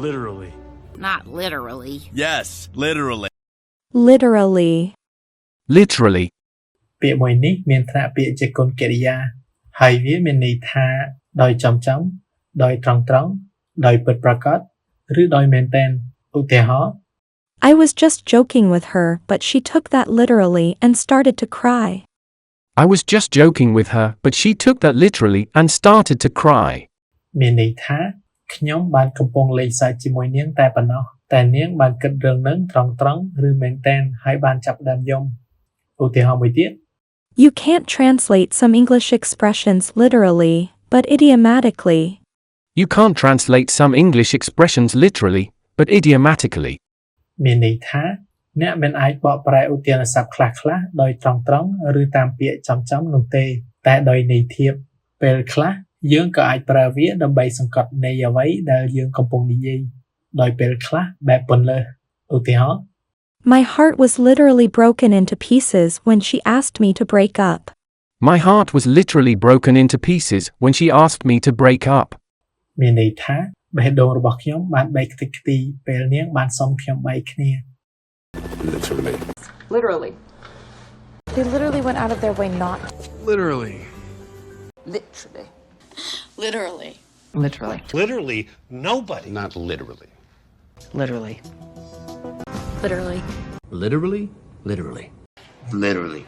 Literally. Not literally. Yes, literally. Literally. Literally. ពាក្យមួយនេះមានថ្នាក់ពាក្យជាគុណកិរិយាហើយវាមានន័យថាដោយចំចំដោយត្រង់ត្រង់ដោយពិតប្រាកដឬដោយមែនទែនឧទាហរណ៍ I was just joking with her, but she took that literally and started to cry. I was just joking with her, but she took that literally and started to cry. មានន័យថាខ្ញុំបានកំពុងលេងសើចជាមួយនាងតែប៉ុណ្ណោះតែនាងបានគិតរឿងនឹងត្រង់ត្រង់ឬមែនទែនហើយបានចាប់ផ្ដើមយំឧទាហរណ៍មួយទៀត You can't translate some English expressions literally, but idiomatically. You can't translate some English expressions literally, but idiomatically. មានន័យថាអ្នកមិនអាចបកប្រែឧទានស័ព្ទខ្លះៗដោយត្រង់ត្រង់ឬតាមពាក្យចំចំនោះទេតែដោយន័យធៀបពេលខ្លះយើងក៏អាចប្រើវាដើម្បីសង្កត់ន័យអ្វីដែលយើងកំពុងនិយាយដោយពេលខ្លះបែបពន្លើសឧទាហរណ៍ My heart was literally broken into pieces when she asked me to break up. My heart was literally broken into pieces when she asked me to break up. មានន័យថាបេះដូងរបស់ខ្ញុំបានបែកខ្ទេចខ្ទីពេលនាងបានសុំខ្ញុំបែកគ្នា Literally. Literally. They literally went out of their way not. Literally. Literally. Literally. Literally. Literally nobody. Not literally. Literally. Literally. Literally? Literally. Literally.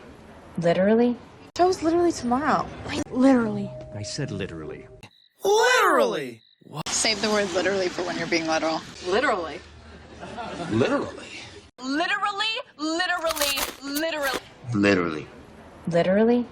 Literally? Show's literally tomorrow. Literally. I said literally. Literally. Save the word literally for when you're being literal. Literally. Literally. Literally, literally, literally. Literally. Literally?